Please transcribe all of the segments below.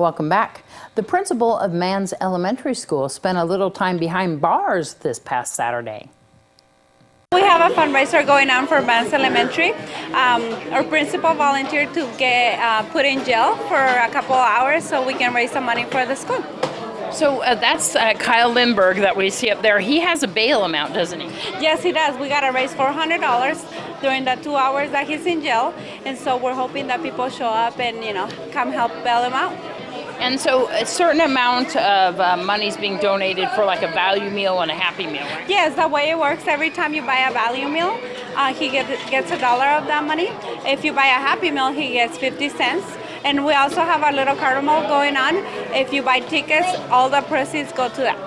Welcome back. The principal of Manse Elementary School spent a little time behind bars this past Saturday. We have a fundraiser going on for Manse Elementary. Our principal volunteered to get put in jail for a couple of hours so we can raise some money for the school. So that's Kyle Lindbergh that we see up there. He has a bail amount, doesn't he? Yes, he does. We got to raise $400 during the 2 hours that he's in jail. And so we're hoping that people show up and, come help bail him out. And so a certain amount of money is being donated for like a value meal and a happy meal, right? Yes, the way it works, every time you buy a value meal, he gets $1 of that money. If you buy a happy meal, he gets 50 cents. And we also have a little carnival going on. If you buy tickets, all the proceeds go to that.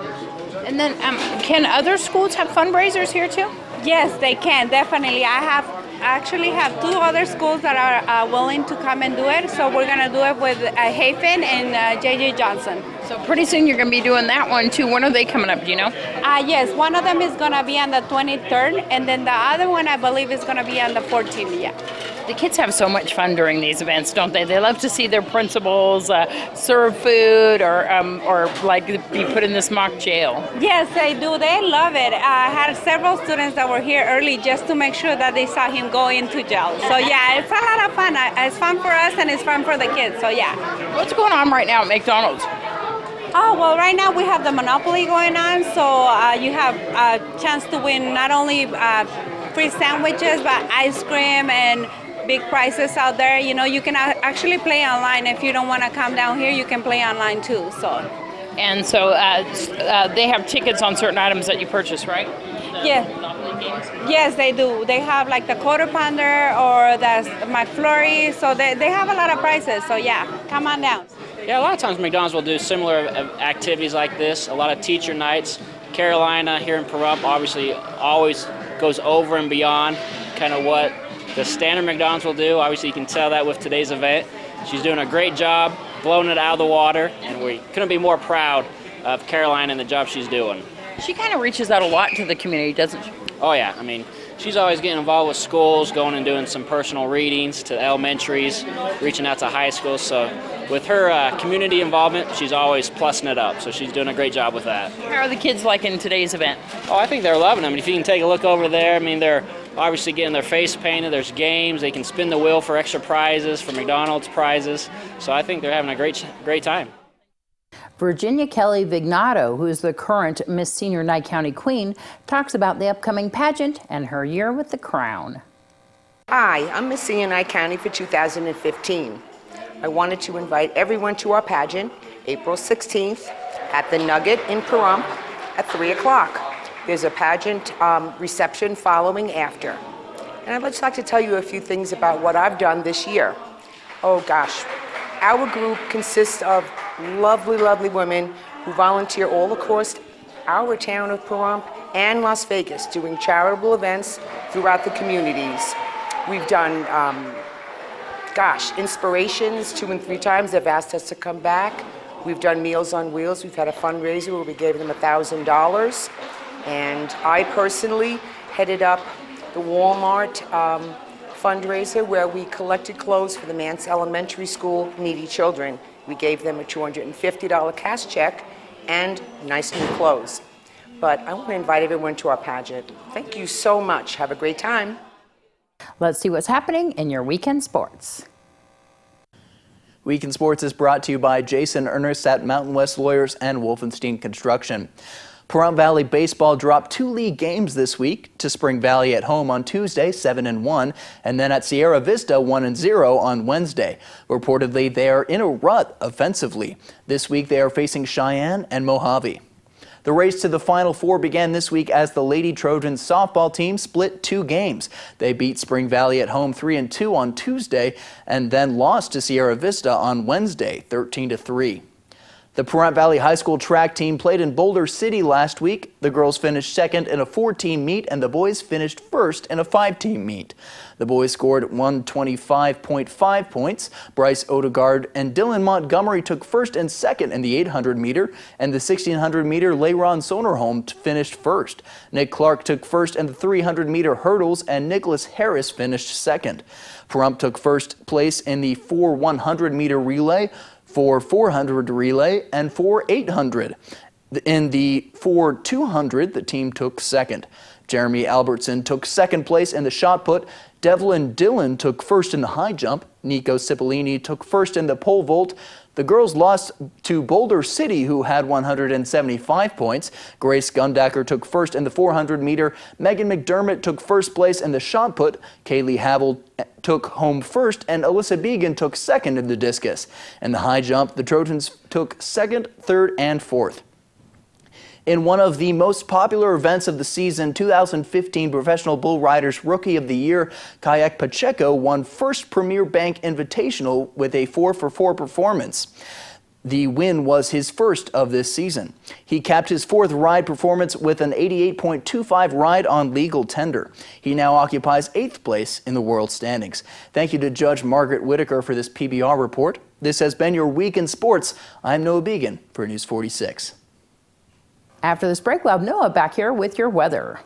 And then can other schools have fundraisers here too? Yes, they can, definitely. I actually have 2 other schools that are willing to come and do it. So we're going to do it with Hafen and J.J. Johnson. So pretty soon you're going to be doing that one too. When are they coming up, do you know? Yes, one of them is going to be on the 23rd, and then the other one I believe is going to be on the 14th, yeah. The kids have so much fun during these events, don't they? They love to see their principals serve food or like be put in this mock jail. Yes, they do. They love it. I had several students that were here early just to make sure that they saw him go into jail. So yeah, it's a lot of fun. It's fun for us and it's fun for the kids, so yeah. What's going on right now at McDonald's? Oh, well, right now we have the Monopoly going on, so you have a chance to win not only free sandwiches, but ice cream and big prizes out there. You can actually play online. If you don't want to come down here, you can play online too. And so they have tickets on certain items that you purchase, right? Yeah. Yes, they do. They have like the Quarter Pounder or the McFlurry, so they have a lot of prizes. So yeah, come on down. Yeah, a lot of times McDonald's will do similar activities like this. A lot of teacher nights. Carolina here in Pahrump obviously always goes over and beyond kind of what the standard McDonald's will do. Obviously you can tell that with today's event. She's doing a great job, blowing it out of the water, and we couldn't be more proud of Carolina and the job she's doing. She kind of reaches out a lot to the community, doesn't she? Oh yeah, I mean, she's always getting involved with schools, going and doing some personal readings to elementaries, reaching out to high schools. So with her community involvement, she's always plussing it up. So she's doing a great job with that. How are the kids liking today's event? Oh, I think they're loving it. I mean, if you can take a look over there, I mean, they're obviously getting their face painted. There's games. They can spin the wheel for extra prizes, for McDonald's prizes. So I think they're having a great time. Virginia Kelly Vignato, who is the current Miss Senior Nye County Queen, talks about the upcoming pageant and her year with the crown. Hi, I'm Miss Senior Nye County for 2015. I wanted to invite everyone to our pageant, April 16th, at the Nugget in Pahrump at 3 o'clock. There's a pageant reception following after. And I'd just like to tell you a few things about what I've done this year. Oh gosh, our group consists of lovely, lovely women who volunteer all across our town of Pahrump and Las Vegas doing charitable events throughout the communities. We've done, inspirations 2 and 3 times. They've asked us to come back. We've done Meals on Wheels. We've had a fundraiser where we gave them $1,000. And I personally headed up the Walmart fundraiser where we collected clothes for the Manse Elementary School needy children. We gave them a $250 cash check and nice new clothes. But I want to invite everyone to our pageant. Thank you so much. Have a great time. Let's see what's happening in your weekend sports. Weekend Sports is brought to you by Jason Ernest at Mountain West Lawyers and Wolfenstein Construction. Pahrump Valley Baseball dropped 2 league games this week to Spring Valley at home on Tuesday, 7-1, and then at Sierra Vista, 1-0 on Wednesday. Reportedly, they are in a rut offensively. This week, they are facing Cheyenne and Mojave. The race to the Final Four began this week as the Lady Trojans softball team split 2 games. They beat Spring Valley at home 3-2 on Tuesday and then lost to Sierra Vista on Wednesday, 13-3. The Pahrump Valley High School track team played in Boulder City last week. The girls finished second in a 4-team meet and the boys finished first in a 5-team meet. The boys scored 125.5 points. Bryce Odegaard and Dylan Montgomery took first and second in the 800 meter, and the 1600 meter Leiron Sonerholm finished first. Nick Clark took first in the 300 meter hurdles, and Nicholas Harris finished second. Pahrump took first place in the 4 100-meter relay, 400 relay, and 800. In the 200, the team took second. Jeremy Albertson took second place in the shot put. Devlin Dillon took first in the high jump. Nico Cipollini took first in the pole vault. The girls lost to Boulder City, who had 175 points. Grace Gundacker took first in the 400 meter. Megan McDermott took first place in the shot put. Kaylee Havel took home first, and Alyssa Began took second in the discus. In the high jump, the Trojans took second, third, and fourth. In one of the most popular events of the season, 2015 Professional Bull Riders Rookie of the Year, Kayak Pacheco won first Premier Bank Invitational with a 4-for-4 performance. The win was his first of this season. He capped his fourth ride performance with an 88.25 ride on legal tender. He now occupies 8th place in the world standings. Thank you to Judge Margaret Whitaker for this PBR report. This has been your Week in Sports. I'm Noah Began for News 46. After this break, we'll have Noah back here with your weather.